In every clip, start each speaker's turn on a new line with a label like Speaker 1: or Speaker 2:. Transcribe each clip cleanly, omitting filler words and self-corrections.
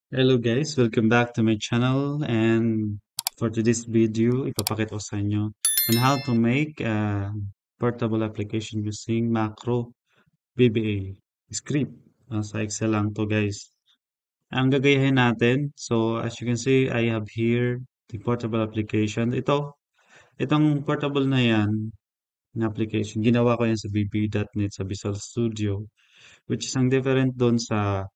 Speaker 1: Hello guys, welcome back to my channel, and for today's video, ipapakita ko sa inyo on how to make a portable application using macro VBA script. Sa Excel lang to guys. Ang gagayahin natin, so as you can see, I have here the portable application. Itong portable na yan, na application, ginawa ko yan sa VB.NET sa Visual Studio, which is ang different doon sa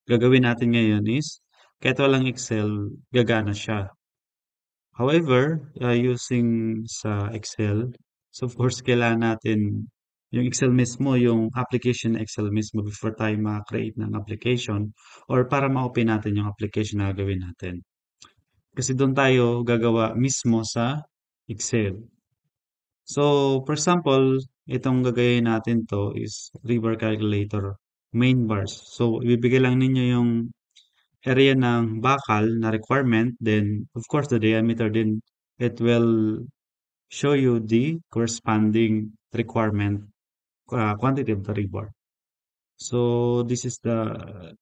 Speaker 1: gagawin natin ngayon is kahit walang Excel, gagana siya. However, using sa Excel, so of course, kailangan natin yung Excel mismo, yung application Excel mismo before tayo ma-create ng application or para ma-open natin yung application na gagawin natin. Kasi doon tayo gagawa mismo sa Excel. So, for example, itong gagayin natin to is river calculator main bars. So, ibibigay lang ninyo yung area ng bakal na requirement, then of course the diameter, then it will show you the corresponding requirement quantity of the rebar. So this is the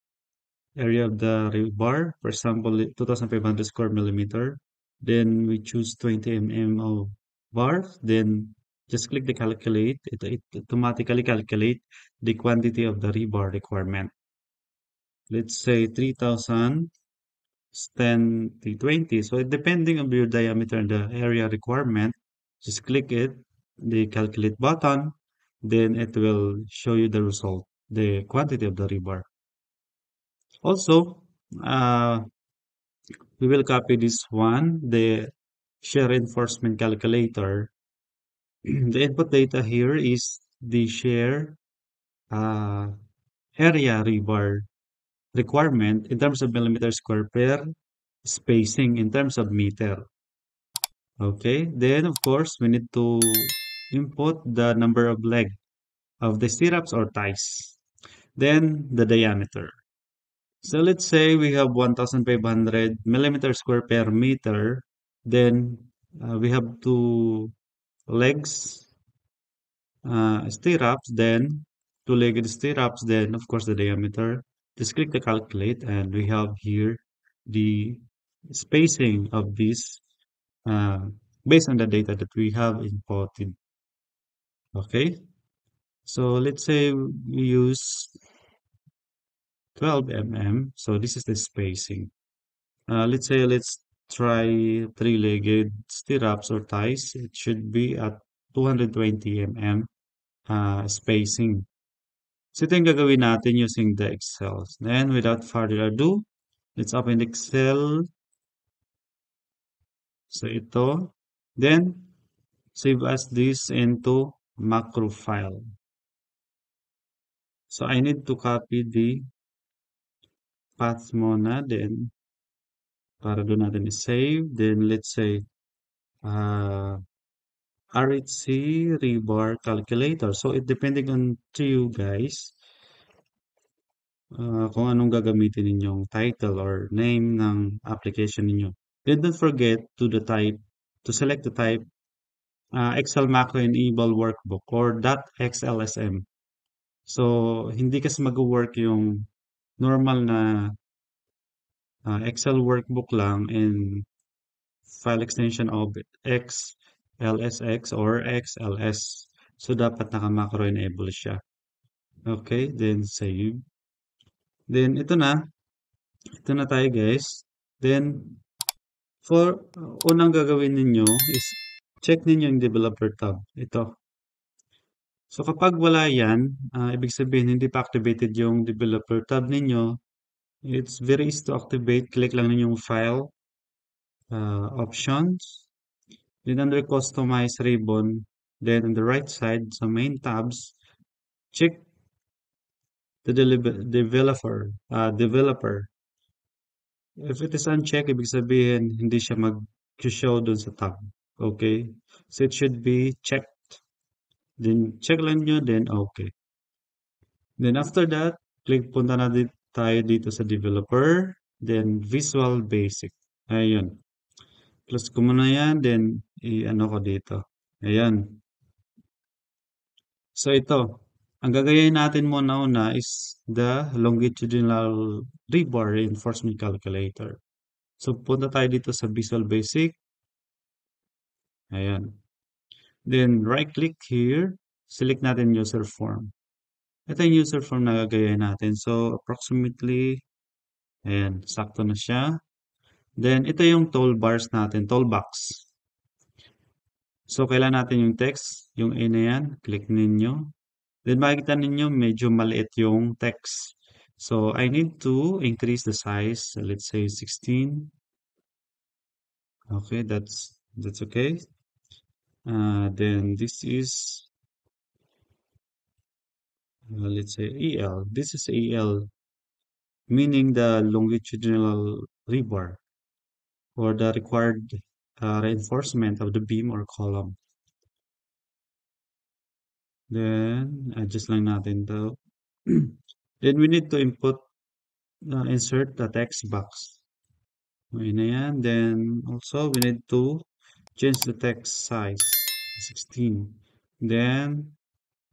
Speaker 1: area of the rebar, for example, 2,500 square millimeter. Then we choose 20 mm of bar, then just click the calculate. It automatically calculate the quantity of the rebar requirement. Let's say 3,000 10 to 20. So depending on your diameter and the area requirement, just click it, the calculate button, then it will show you the result, the quantity of the rebar. Also, uh, we will copy this one, the shear reinforcement calculator. The input data here is the shear uh, area rebar requirement in terms of millimeter square per spacing in terms of meter. Okay, then of course we need to input the number of leg of the stirrups or ties. Then the diameter. So let's say we have 1,500 millimeter square per meter. Then we have two legs stirrups. Then two-legged stirrups. Then of course the diameter. Just click the calculate, and we have here the spacing of this uh, based on the data that we have imported. Okay, so let's say we use 12 mm. So this is the spacing. Let's say let's try three-legged stirrups or ties. It should be at 220 mm spacing. So ito yung gagawin natin using the Excel. Then without further ado, let's open the Excel. So ito. Then save as this into macro file. So I need to copy the path muna, then para doon natin i-save. Then let's say uh, RHC rebar calculator. So it depending on to you guys kung anong gagamitin ninyong title or name ng application ninyo. Then don't forget to select the type Excel Macro Enable Workbook or .xlsm. So hindi kasi mag-work yung normal na Excel workbook lang and file extension of XLSX or XLS. So, dapat naka-macro enable siya. Okay, then save. Then, ito na. Ito na tayo, guys. Then, for unang gagawin ninyo is check ninyo yung developer tab. Ito. So, kapag wala yan, ibig sabihin hindi pa activated yung developer tab ninyo. It's very easy to activate. Click lang ninyo yung file, options. Then under customize ribbon, then on the right side sa main tabs, check the developer. If it is unchecked, ibig sabihin hindi siya mag-show dun sa tab. Okay? So it should be checked. Then check lang nyo, then okay. Then after that, punta na tayo dito sa developer, then Visual Basic. Ayun. Close ko muna yan, then i-ano ko dito. Ayan. So ito. Ang gagayahin natin muna is the longitudinal rebar reinforcement calculator. So, punta tayo dito sa Visual Basic. Ayan. Then, right-click here. Select natin user form. Ito yung user form na gagayahin natin. So, approximately, ayan, sakto na siya. Then, ito yung toolbars natin, toolbox. So, kailan natin yung text, yung A na yan, click ninyo. Then, makikita ninyo medyo maliit yung text. So, I need to increase the size. So, let's say 16. Okay, that's okay. Then, this is, let's say EL. This is EL, meaning the longitudinal rebar or the required reinforcement of the beam or column. Then, adjust lang natin to. Then, we need to insert the text box. Okay na yan. Then, also, we need to change the text size, 16. Then,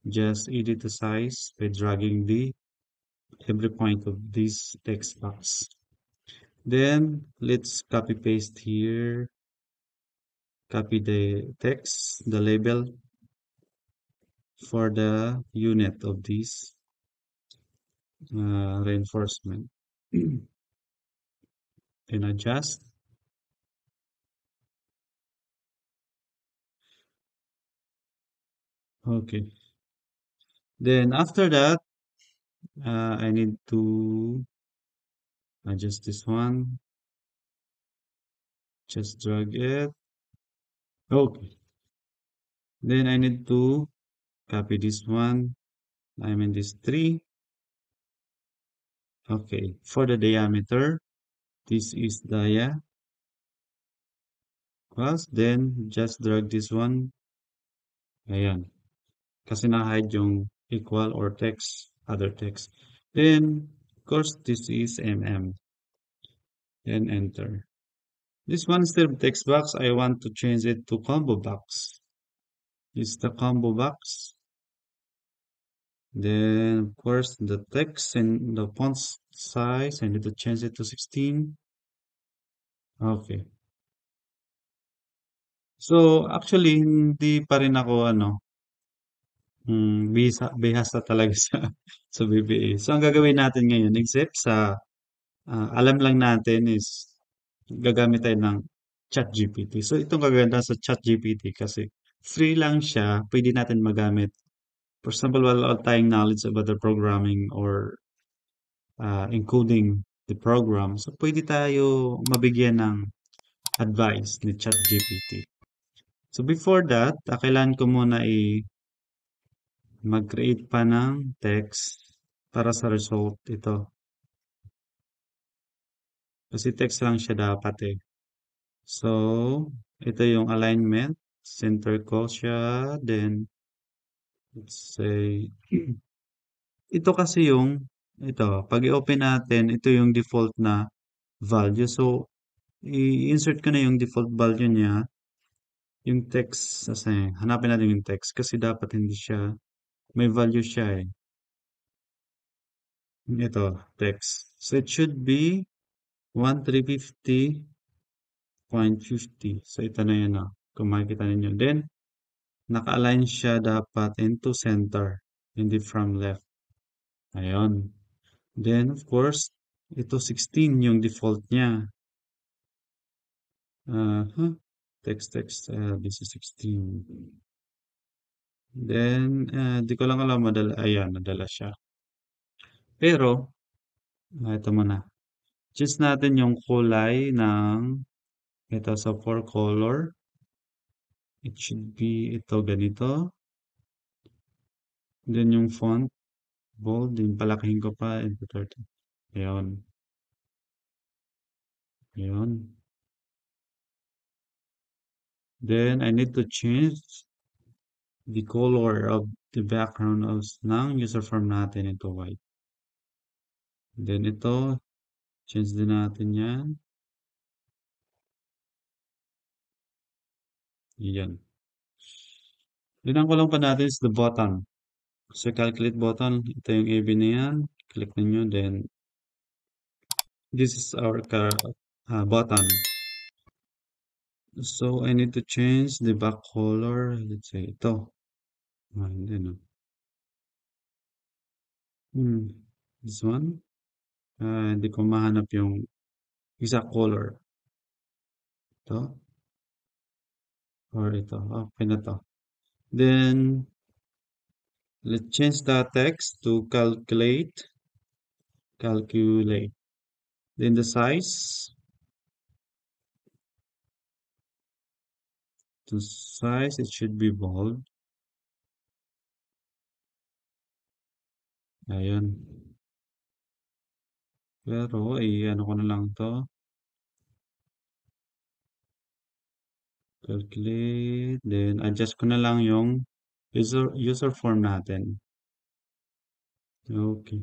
Speaker 1: just edit the size by dragging the every point of this text box. Then, let's copy paste here. Copy the text, the label for the unit of this reinforcement. Then adjust. Okay. Then after that, I need to adjust this one. Just drag it. Okay. Then I need to copy this one. I mean this 3. Okay. For the diameter, this is dia. Plus, then just drag this one. Ayan. Kasi na-hide yung equal or text, other text. Then, of course, this is mm. Then enter. This one is the text box. I want to change it to combo box. It's the combo box. Then, of course, the text and the font size, I need to change it to 16. Okay. So, actually, hindi pa rin ako, bihasa talaga sa BBA. So, ang gagawin natin ngayon, except alam lang natin is, gagamit tayo ng ChatGPT. So, itong kaganda sa ChatGPT kasi free lang siya, pwede natin magamit. For example, wala tayong knowledge about the programming or encoding the program. So, pwede tayo mabigyan ng advice ni ChatGPT. So, before that, kailangan ko muna mag-create pa ng text para sa result ito. Kasi text lang siya dapat eh. So, ito yung alignment. Center ko siya. Then, let's say, ito kasi pag i-open natin, ito yung default na value. So, i-insert ko na yung default value niya. Yung text, hanapin natin yung text kasi dapat hindi siya, may value siya eh. Ito, text. So, it should be 1350.50. So, ito na yun kung makikita ninyo. Then, naka-align siya dapat into center, hindi from left. Ayun. Then, of course, ito 16 yung default niya. Text, this is 16. Then, di ko lang alam, ayan, nadala siya. Pero, ito muna. Choose natin yung kulay ng, ito sa for color. It should be ito ganito. Then yung font, bold, din palakihin ko pa, into 30. Ayun. Ayun. Then, I need to change the color of the background ng user form natin into white. Then ito, change din natin yan. Yan. Tignan ko lang pa natin is the button. Sa calculate button, ito yung AB na yan. Click ninyo, then this is our button. So I need to change the back color. Let's say ito. Hindi no. This one. Hindi ko mahanap yung exact color. Ito. Or ito. Okay na to. Then, let's change the text to calculate. Calculate. Then the size. The size, it should be bold. Ayan. Pero, ano ko na lang to. Calculate. Then, adjust ko na lang yung user form natin. Okay.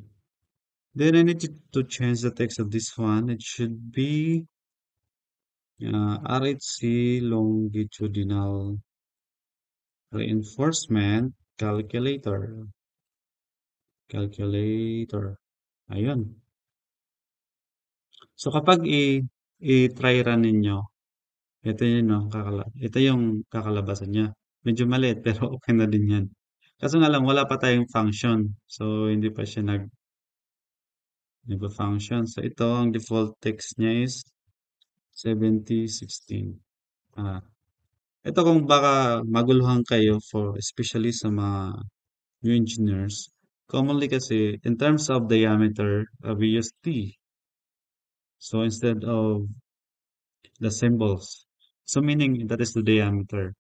Speaker 1: Then, I need to change the text of this one. It should be RHC longitudinal reinforcement calculator. Calculator. Ayun. So, kapag i-try run ninyo, ito yun, no, ito yung kakalabasan niya. Medyo maliit, pero okay na din yan. Kaso nga lang, wala pa tayong function. So, hindi pa siya nag-function. So, ito, ang default text niya is 7016. Ah, ito kung baka maguluhan kayo especially sa mga new engineers. Commonly kasi, in terms of diameter, we use T. So, instead of the symbols. So, meaning that is the diameter.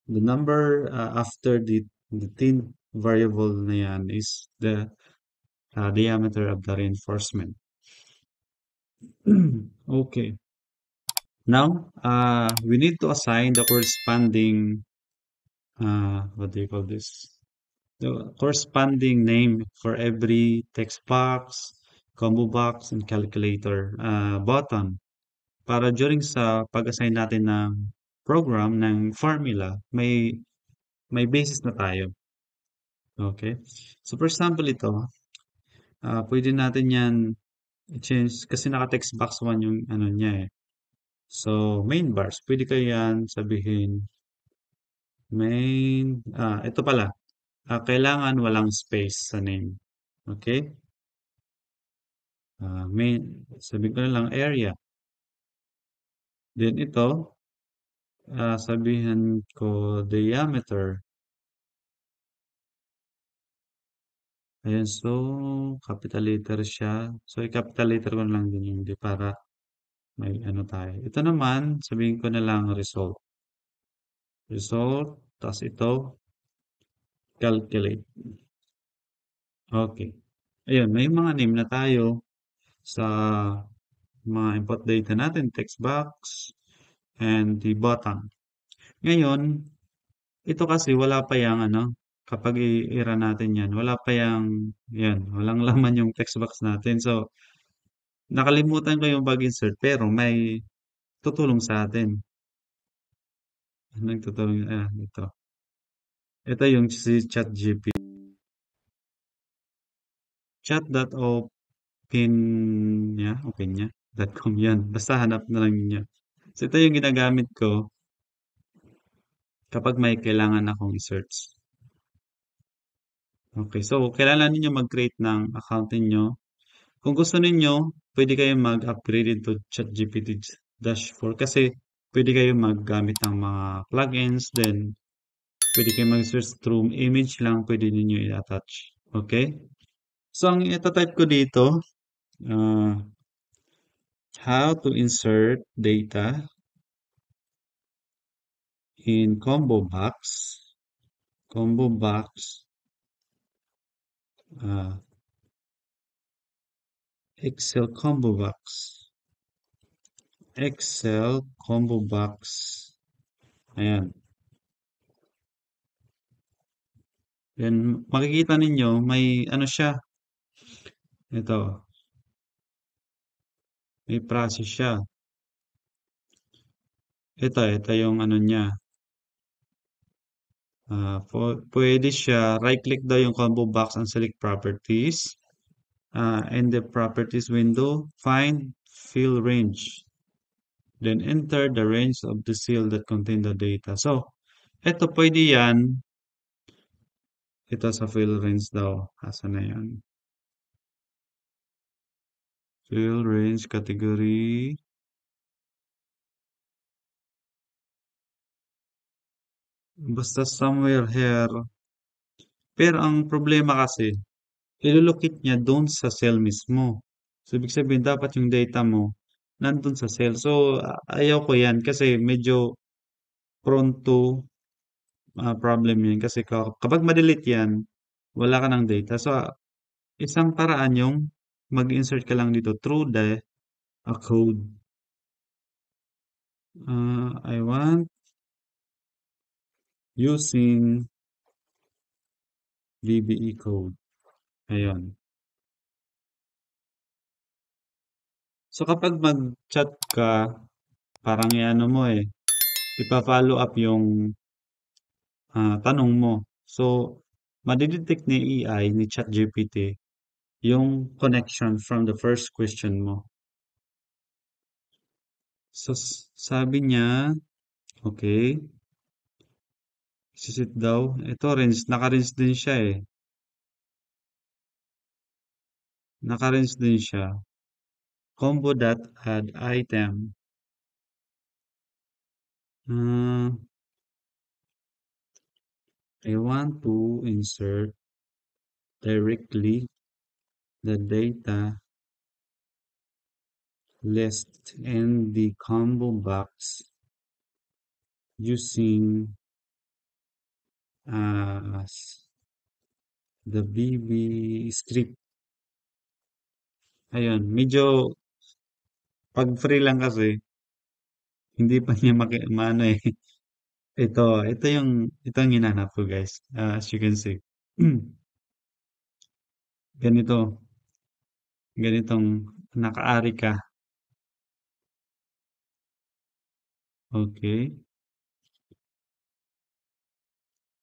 Speaker 1: The number after the thin variable na yan is the diameter of the reinforcement. Okay. Now, we need to assign the corresponding, what do you call this? The corresponding name for every text box, combo box, and calculator button. Para during sa pag-assign natin ng program, ng formula, may basis na tayo. Okay? So, for example, ito, pwede natin yan i-change kasi naka-text box 1 yung ano niya eh. So, main bars, pwede kayo yan sabihin ito pala, kailangan walang space sa name. Okay? Sabihin ko na lang area. Then ito, sabihin ko diameter. Ayan, so, capital letter siya. So, i-capital letter ko na lang din yung para may ano tayo. Ito naman, sabihin ko na lang result. Result, tas ito, calculate. Okay. Ayun, may mga name na tayo sa mga input data natin, text box, and the button. Ngayon, ito kasi wala pa yung ano, kapag i-run natin yan, wala pa yan, walang laman yung text box natin. So, nakalimutan ko yung pag-insert, pero may tutulong sa atin. Nagtutulong, ito. Ito yung si ChatGPT. Open niya, .com yan. Basta hanap na lang niya. So, ito yung ginagamit ko kapag may kailangan akong i-search. Okay, so kailangan ninyo mag-create ng account ninyo. Kung gusto ninyo, pwede kayong mag-upgrade into ChatGPT-4 kasi pwede kayong maggamit ng mga plugins, then pwede kayong mag-search through image lang, pwede ninyo i-attach. Okay? So, ang itatype ko dito, how to insert data in combo box, uh, Excel combo box. Ayan. Then, makikita ninyo, may ano siya. Ito. May process siya. Ito yung ano niya. Pwede siya, right-click daw yung combo box and select properties. In the properties window, find fill range. Then enter the range of the cell that contain the data. So, eto pwede yan. Ito sa fill range daw. Asa na yan? Fill range category. Basta somewhere here. Pero ang problema kasi, ilulukit niya doon sa cell mismo. So, ibig sabihin, dapat yung data mo nandun sa cell. So, ayaw ko yan kasi medyo prone to problem yan. Kasi kapag ma-delete yan, wala ka ng data. So, isang paraan yung mag-insert ka lang dito through the code. I want using VBE code. Ayan. So, kapag mag-chat ka, parang ano mo ipa-follow up yung tanong mo. So, madidetect ni AI, ni ChatGPT, yung connection from the first question mo. So, sabi niya, okay, sisit daw. Ito, naka-rinse din siya Naka-rinse din siya. Combo.add item. Uh, I want to insert directly the data list in the combo box using uh, the VB script. Ayun, medyo pag free lang kasi, hindi pa niya maano ito yung hinanap ko guys. As you can see. Ganito, ganitong nakaari ka. Okay.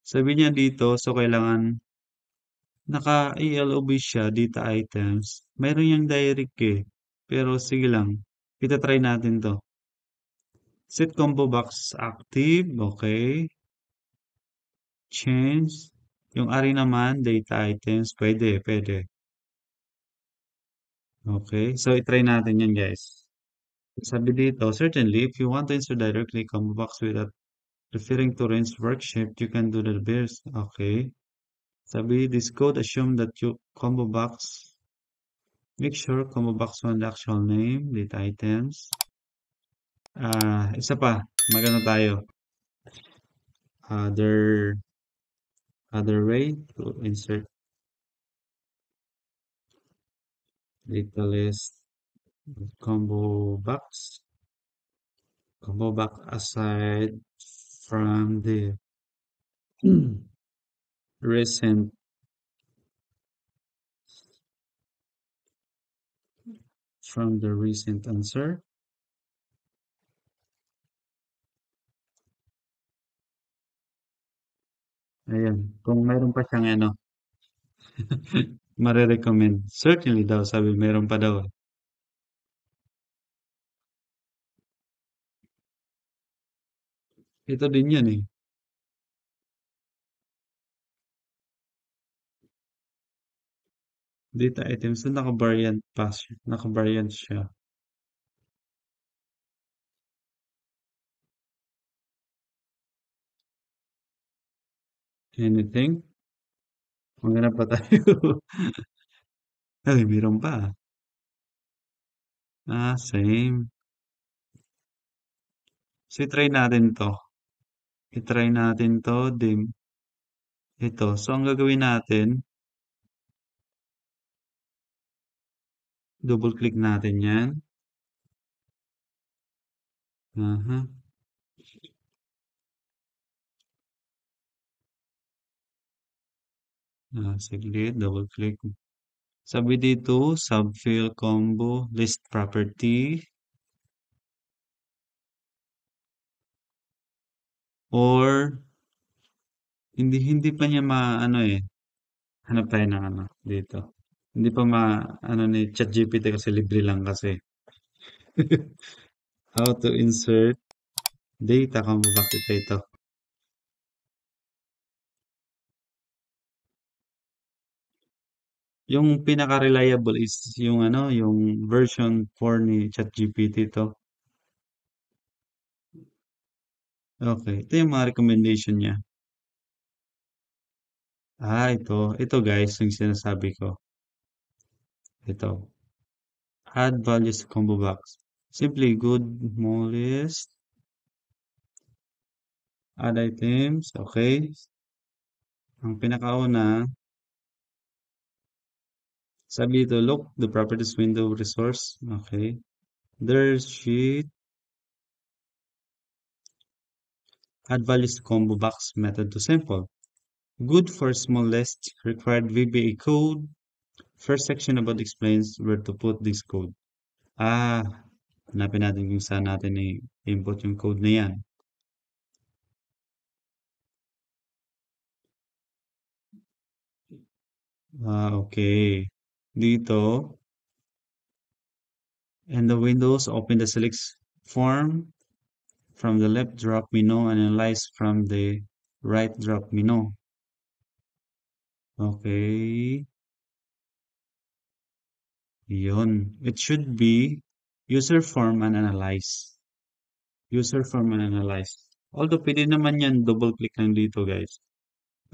Speaker 1: Sabi niya dito, so kailangan naka-ELOB siya, data items. Mayroon yung direct Pero sige lang, itatry natin to. Set combo box active, okay. Change. Yung ari naman, data items, pwede. Okay, so itry natin yan guys. Sabi dito, certainly, if you want to insert directly combo box without referring to range worksheet, you can do the best. Okay. Sabi, this code assume that you combo box. Make sure combo box one the actual name, data items. Isa pa, magano tayo. Other way to insert data list combo box aside from the recent answer. Ayan, kung mayroon pa siyang marirecommend. Certainly daw, sabi meron pa daw. Ito din yan Data items na naka-variant siya. Anything? Maghanap pa tayo. Ay, meron pa. Same. So, i-try natin to. I-try natin to, dim. Ito. So, ang gagawin natin, double click natin yan. Aha. Saglit, double click. Sabi dito, subfill combo, list property, or hindi pa niya maano eh. Hanap tayo ng ano dito. Hindi pa ano ni ChatGPT kasi libre lang kasi. How to insert data kung bakit ito. Yung pinaka-reliable is yung ano, yung version 4 ni ChatGPT to. Okay, ito yung mga recommendation niya. Ito. Ito guys, yung sinasabi ko. Ito. Add values to combo box. Simply good mo list. Add items. Okay. Ang pinakauna, sabi dito, look, the properties window resource. Okay. There's sheet. Add values to combo box method to sample. Good for small list. Required VBA code. First section about explains where to put this code. Ah, hanapin natin kung saan natin i-input yung code na yan. Okay. Dito, in the windows, open the select form from the left drop menu and analyze from the right drop menu. Okay. Yun. It should be user form and analyze. User form and analyze. Although pwede naman yan, double click lang dito guys.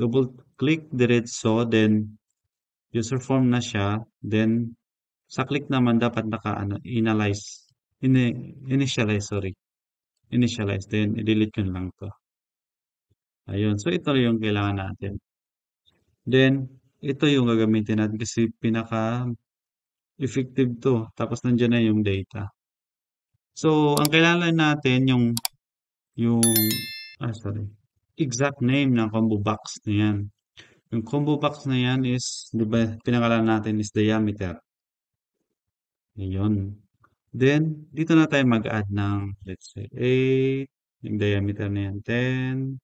Speaker 1: Double click diretso, then user form na siya, then sa click naman dapat naka ano, analyze. Initialize, sorry. Initialize, then i-delete ko na lang to. Ayun. So ito yung kailangan natin. Then, ito yung gagamitin natin kasi pinaka-effective to. Tapos nandiyan na yung data. So, ang kailangan natin yung, sorry, exact name ng combo box na yan. Yung combo box na yan is, di ba, pinakalan natin is diameter. Ayun. Then, dito na tayo mag-add ng, let's say, 8, yung diameter na yan, 10,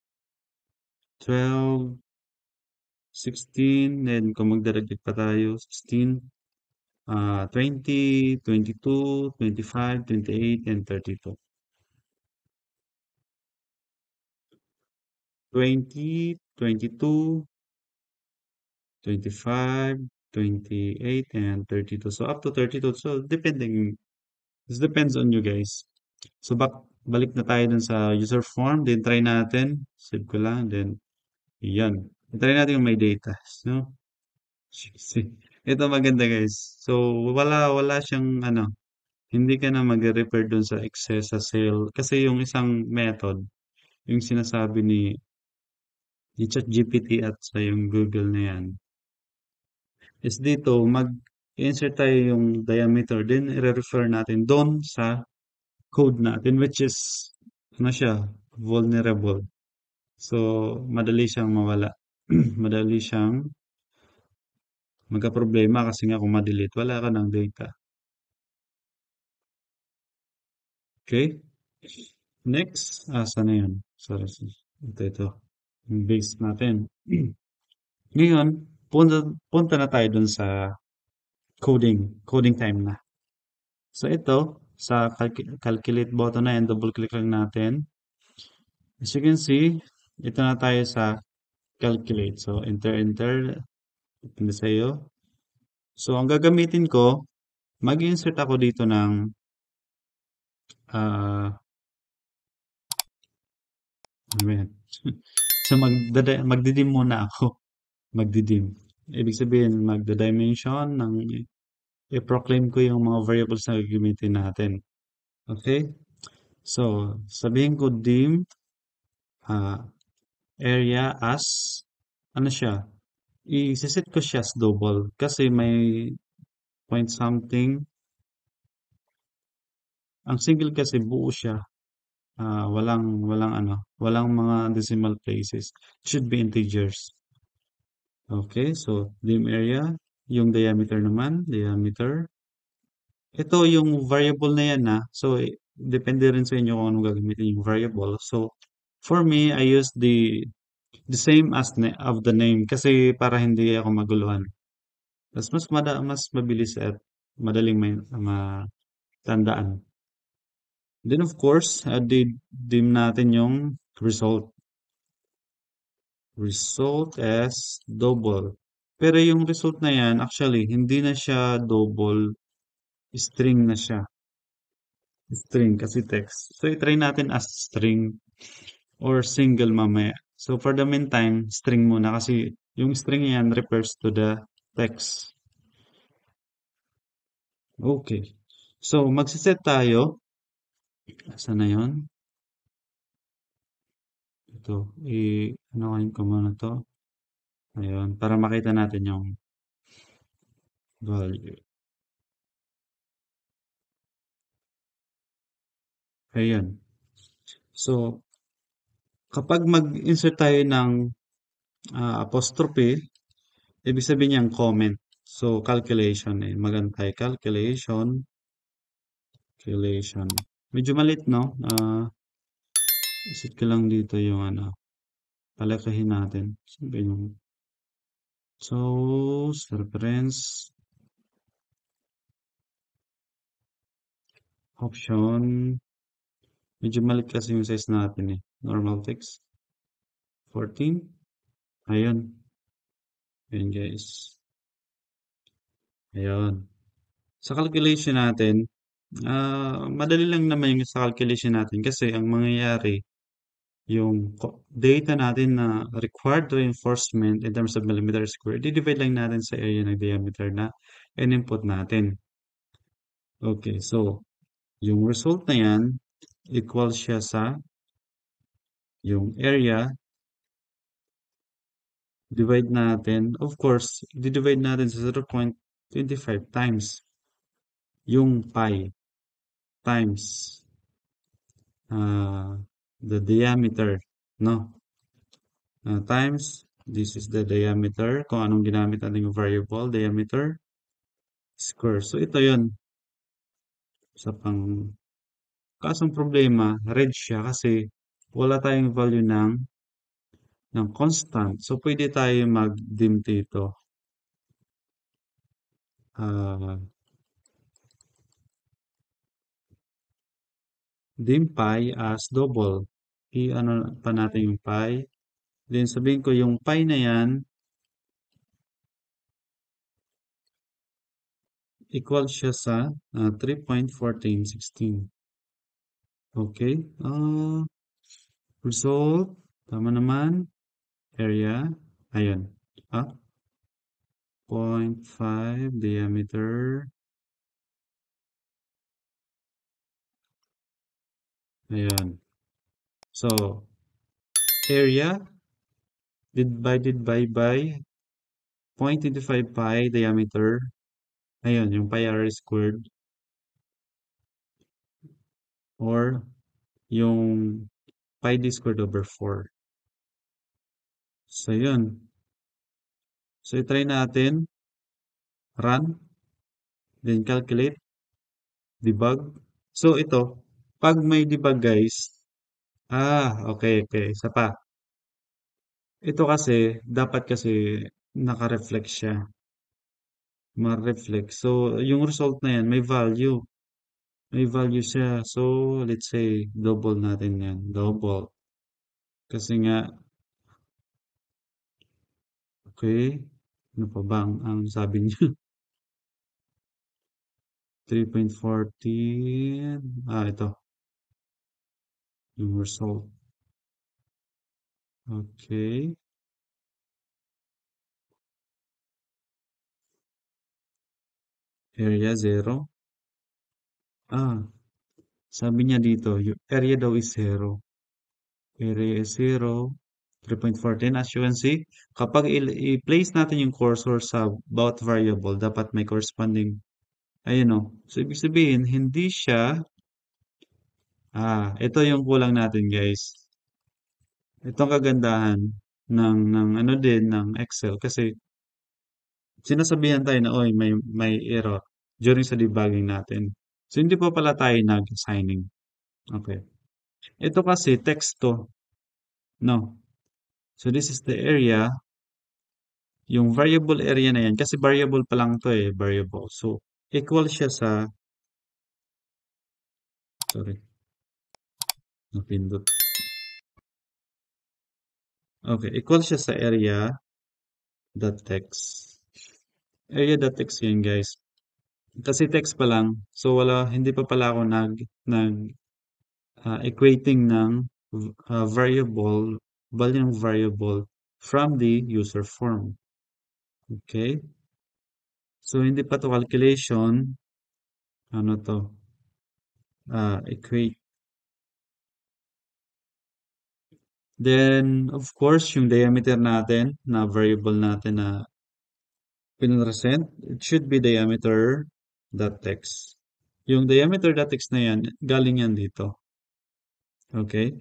Speaker 1: 12, 16, then kung magdaragdag pa tayo, 16, 20, 22, 25, 28, and 32. 20, 22, 25, 28, and 32. So, up to 32. So, this depends on you guys. So, balik na tayo dun sa user form. Then, try natin. Save ko lang. Then, yan. Try natin yung may data. So, see. Ito maganda guys. So, wala siyang ano, hindi ka na mag-refer dun sa excess sa sale. Kasi yung isang method, yung sinasabi ni ChatGPT at sa yung Google na yan, is dito, mag-insert tayo yung diameter, then i-refer natin doon sa code natin, which is, ano siya, vulnerable. So, madali siyang mawala. Madali siyang magka-problema kasi nga kung ma-delete, wala ka ng data. Okay? Next, saan na yun? Sorry, ito. Yung base natin. Ngayon, punta na tayo dun sa coding time na. So ito, sa calculate button na yan, double click lang natin. As you can see, ito na tayo sa calculate. So enter, depende sa iyo. So ang gagamitin ko, mag-insert ako dito ng ah ano ba yan? So magdidim muna ako. Magdidim. Ibig sabihin, magda-dimension ng i-proclaim ko yung mga variables na gagamitin natin. Okay? So, sabihin ko dim ah, area as ano siya? I-set ko siya as double kasi may point something. Ang single kasi buo siya. Walang ano, walang mga decimal places. It should be integers. Okay, so dim area, yung diameter naman, diameter. Ito yung variable na yan na. So, depende rin sa inyo kung anong gagamitin yung variable. So, for me, I use the The same as of the name kasi para hindi ako maguluhan. Mas mabilis at madaling matandaan. Then of course, dim natin yung result. Result as double. Pero yung result na yan, actually, hindi na siya double, string na siya. String kasi text. So, i-try natin as string or single mamaya. So, for the meantime, string muna kasi yung string yan refers to the text. Okay. So, magsiset tayo. Saan na yun? Ito. Ano ko muna to. Ayun. Para makita natin yung value. Ayan. So, kapag mag-insert tayo ng apostrophe, ibig sabihin niyang comment. So, calculation. Maganda tayo. Calculation. Medyo malit, no? Isit ko lang dito yung ano. Palakahin natin. Sabi yung source, reference, option. Medyo malit kasi yung size natin eh. Normal text. 14. Ayun. Ayun guys. Ayun. Sa calculation natin, madali lang naman yung sa calculation natin kasi ang mangyayari, yung data natin na required reinforcement in terms of millimeter square, di-divide lang natin sa area ng diameter na in-input natin. Okay, so yung result na yan, equal siya sa yung area, divide natin, of course, di-divide natin sa 0.25 times yung pi times uh, the diameter, no? Times, this is the diameter, kung anong ginamit natin yung variable, diameter, square. So, ito yon sa kasong problema, red siya kasi wala tayong value ng constant. So, pwede tayo mag-dim dito. Dim pi as double. I-ano pa natin yung pi. Then, sabihin ko yung pi na yan, equal siya sa 3.1416. Okay. Result. Tama naman. Area. Ayun. 0.5 diameter. Ayan. So, area divided by 0.25 pi diameter. Ayun, yung pi r squared. Or yung pi d squared over 4. So, yun. So, i-try natin. Run. Then, calculate. Debug. So, ito. Pag may debug, guys. Okay. Isa pa. Ito kasi, dapat kasi naka-reflect siya. Ma-reflect. So, yung result na yan, may value. May value siya. So, let's say, double natin yan. Double. Kasi nga, okay. Ano pa ba ang sabi niya? 3.14. Ito. Yung result. Okay. Area 0. Sabi niya dito, yung area daw is 0. Area is 0. 3.14. As you can see, kapag i-place natin yung cursor sa bawat variable, dapat may corresponding. Ayun o. So, ibig sabihin, hindi siya. Ito yung kulang natin, guys. Itong kagandahan ng ano din, ng Excel. Kasi, sinasabihan tayo na, oy, may error during sa debugging natin. So, hindi pa pala tayo nag-assigning. Okay. Ito kasi, text to. No. So this is the area, yung variable area na yan, kasi variable pa lang to eh, variable. So equal siya sa, sorry, napindot. Okay, equal siya sa area.text. Area.text yan guys. Kasi text pa lang, so wala, hindi pa pala ako nag equating ng variable, value ng variable from the user form. Okay? So, hindi pa to calculation. Ano to? Equate. Then, of course, yung diameter natin na variable natin na pinresent, it should be diameter dot text. Yung diameter dot text na yan, galing yan dito. Okay?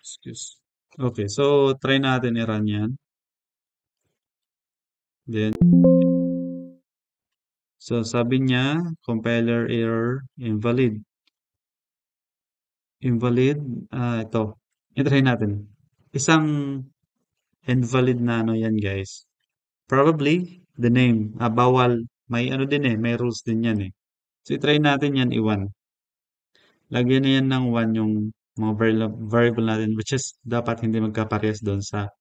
Speaker 1: Excuse. Okay, so try natin i-run yan. Then, so sabi niya, compiler error, invalid. Invalid, ito. I-try natin. Isang invalid na ano yan, guys. Probably, the name. Bawal. May ano din eh, may rules din yan eh. So, i-try natin yan i-1. Lagyan na yan ng 1 yung mga variable natin, which is dapat hindi magkaparehas doon sa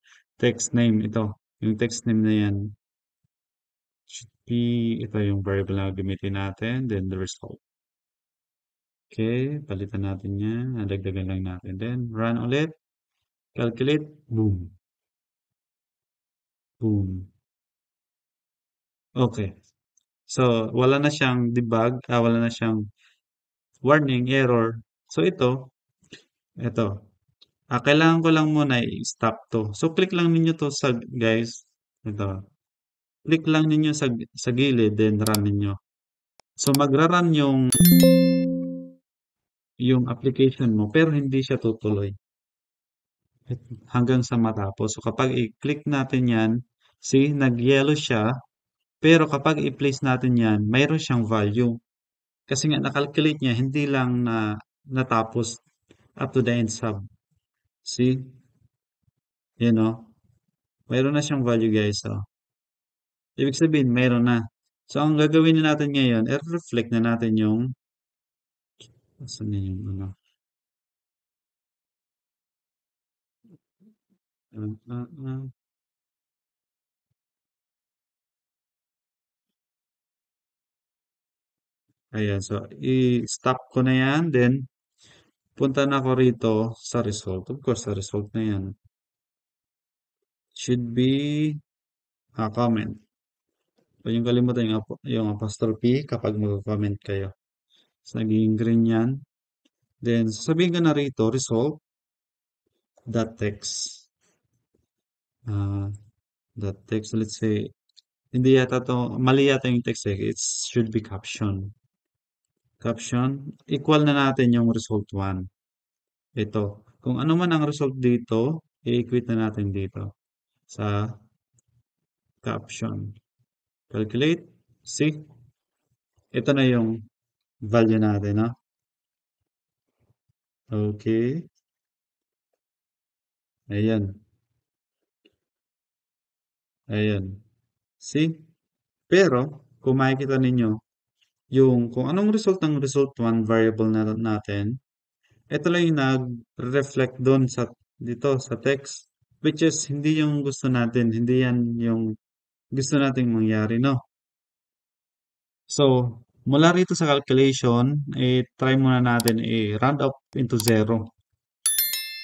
Speaker 1: text name. Ito, yung text name na yan should be, ito yung variable na gamitin natin, then the result. Okay, palitan natin yan. Nadagdagan lang natin. Then, run ulit. Calculate. Boom. Boom. Okay. So, wala na siyang debug. Wala na siyang warning, error. So, ito. Kailangan ko lang muna i-stop to. So, click lang ninyo to sa, guys. Ito. Click lang ninyo sa gilid, then run ninyo. So, magra-run yung application mo, pero hindi siya tutuloy hanggang sa matapos. So, kapag i-click natin yan, see, nag-yellow siya, pero kapag i-place natin yan, mayroon siyang value. Kasi nga, nakalculate niya, hindi lang na natapos up to the end sub. See? Yan o. Mayroon na siyang value guys. Oh. Ibig sabihin, mayroon na. So, ang gagawin na natin ngayon, i-reflect na natin yung, saan na yung, ano, uh, uh, uh, ayan. So, i-stop ko na yan. Then, punta na ako rito sa result. Of course, sa result na yan. Should be a comment. Huwag yung kalimutan yung apostrophe kapag mag-comment kayo. So, naging green yan. Then, sasabihin ko na rito, result, dot text. Uh, dot text, let's say, hindi yata to, mali yata yung text eh. It should be caption. Caption, equal na natin yung result 1. Ito. Kung ano man ang result dito, i-equate na natin dito sa caption. Calculate. See? Ito na yung value natin, no? Okay. Ayan. Ayan. See? Pero, kung makikita ninyo, yung kung anong result ng result 1 variable na natin, ito lang yung nag-reflect doon sa dito sa text, which is hindi yung gusto natin, hindi yan yung gusto nating mangyari, no? So, mula rito sa calculation, try muna natin i-round up into 0.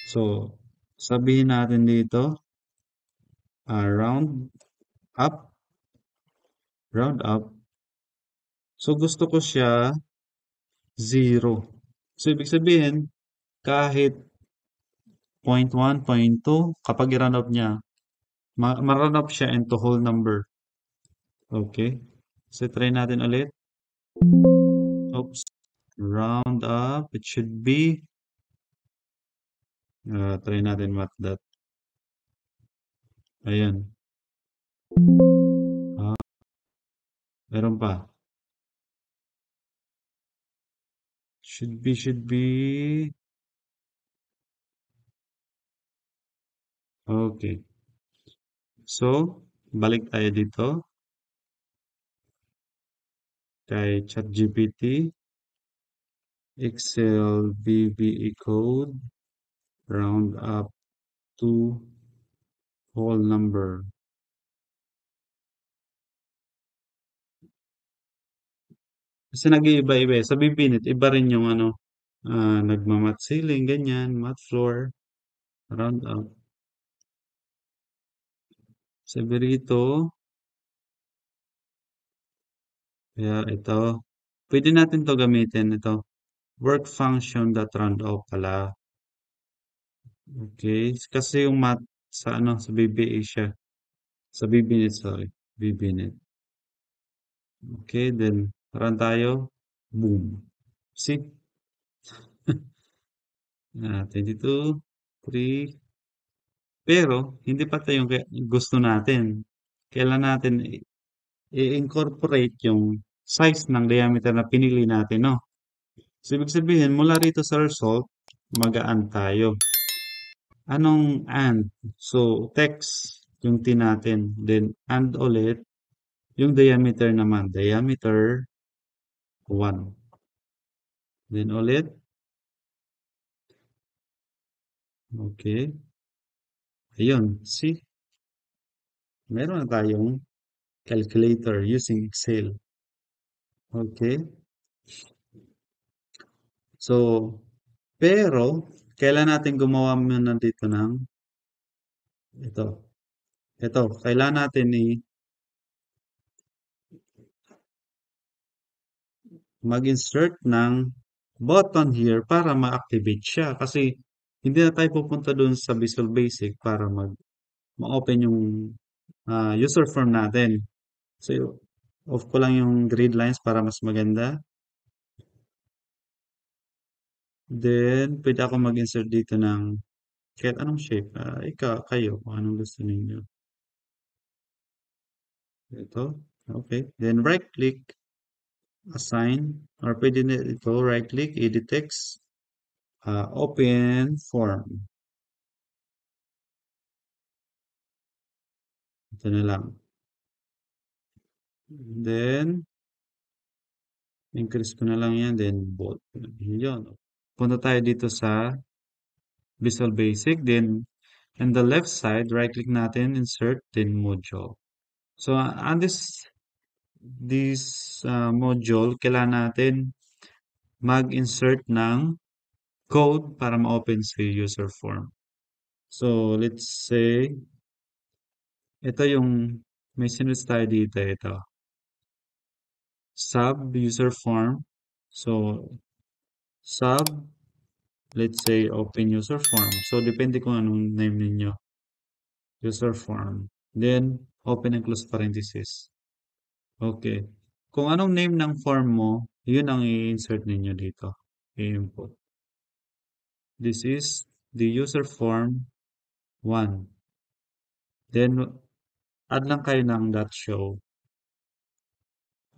Speaker 1: So, sabihin natin dito, round up, round up. So, gusto ko siya 0. So, ibig sabihin, kahit 0.1, 0.2, kapag i-round up niya, ma-round up siya into whole number. Okay. So, try natin ulit. Oops. Round up. It should be, try natin what that. Ayan. Meron pa. Should be, Okay. So, balik tayo dito kay ChatGPT, Excel VBA code, round up to whole number. Kasi nag-iiba-iba eh. Sa Bibinit, iba rin yung ano, nagmamat ceiling, ganyan, mat floor, round up. Sa Berito, kaya ito, pwede natin to gamitin, ito, work function dot round up pala. Okay, kasi yung mat sa ano, sa BBA siya. Sa Bibinit, sorry. Bibinit. Okay, then, run tayo. Boom. See? 22, 3. Pero, hindi pa ito yung gusto natin. Kailan natin i-incorporate yung size ng diameter na pinili natin, no? So, ibig sabihin, mula rito sa result, magaan tayo. Anong and? So, text yung T natin. Then, and ulit, yung diameter naman. Diameter 1. Then ulit, okay. Ayun, see? Meron na tayong calculator using Excel. Okay? So, pero, kailan natin gumawa muna dito ng ito. Ito, kailan natin mag-insert ng button here para ma-activate siya. Kasi, hindi na tayo pupunta dun sa Visual Basic para ma-open yung user form natin. So, off ko lang yung grid lines para mas maganda. Then, pwede ako mag-insert dito ng kahit anong shape. Kayo, kung anong gusto ninyo. Ito. Okay. Then, right-click, assign, or pwede na ito, right-click, edit text, open form. Ito na lang. Then, increase ko na lang yan. Then, bold. Yun. Punta tayo dito sa Visual Basic. Then, on the left side, right-click natin, insert, then module. So, on this module, kailangan natin mag-insert ng code para ma-open si user form. So, let's say, ito yung may sinus tayo dito. Ito. Sub user form. So, sub, let's say, open user form. So, depende kung anong name ninyo. User form. Then, open and close parenthesis. Okay. Kung anong name ng form mo, yun ang i-insert ninyo dito. I-input. This is the user form 1. Then, add lang kayo ng .show.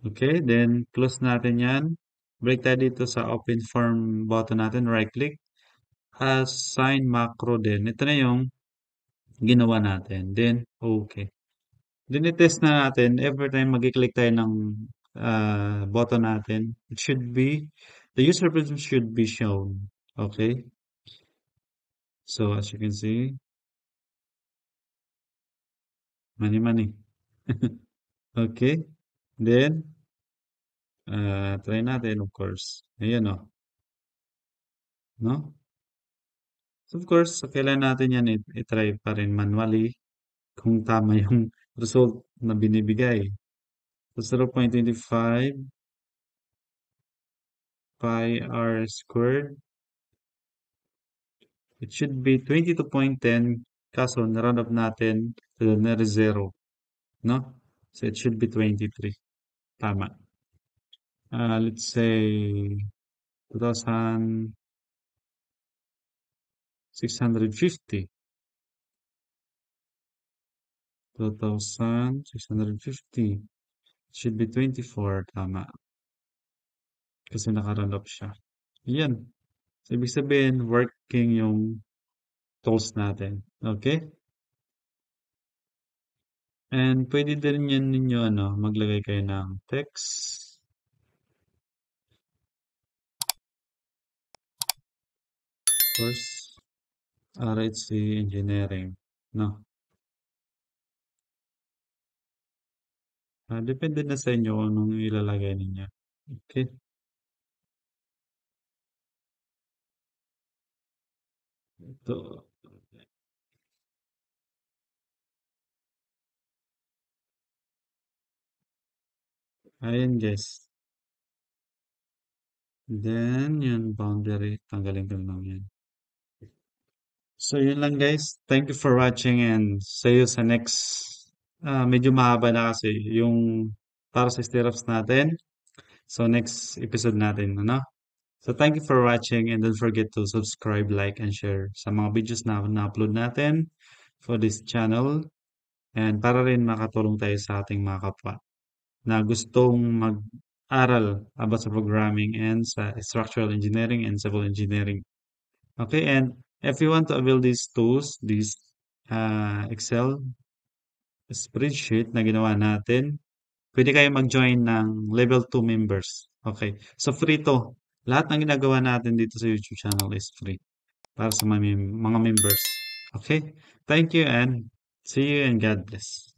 Speaker 1: Okay, then close natin yan. Break tayo dito sa open form button natin. Right click. Assign macro din. Ito na yung ginawa natin. Then, okay. Then, i-test na natin. Every time mag-click tayo ng button natin, it should be, the user presence should be shown. Okay. So, as you can see, money. Okay. Then, try natin, of course. Ayan o. No? So, of course, kailan natin yan i-try pa rin manually kung tama yung result na binibigay. So, 0.25 pi r squared. It should be 22.10. Kaso, na-round up natin na 0. No? So, it should be 23. Tama. Let's say 2,650. 2,650. Should be 24. Tama. Kasi naka-round up siya. Yan. So, ibig sabihin, working yung tools natin. Okay? And pwede din yan ninyo ano, maglagay kayo ng text, course, RHC Engineering, no? Depende na sa inyo kung anong ilalagay ninyo. Okay? Ito, ayan guys. Then, yun, boundary, tanggalin ko lang yan. So, yun lang guys. Thank you for watching and see you sa next. Medyo mahaba na kasi yung para sa stirrups natin. So, next episode natin, ano? So, thank you for watching and don't forget to subscribe, like, and share sa mga videos na na-upload natin for this channel. And para rin makatulong tayo sa ating mga kapwa na gustong mag-aral about sa programming and sa structural engineering and civil engineering. Okay, and if you want to avail these tools, this Excel spreadsheet na ginawa natin, pwede kayo mag-join ng level 2 members. Okay, so free to. Lahat ng ginagawa natin dito sa YouTube channel is free para sa mga members. Okay, thank you and see you and God bless.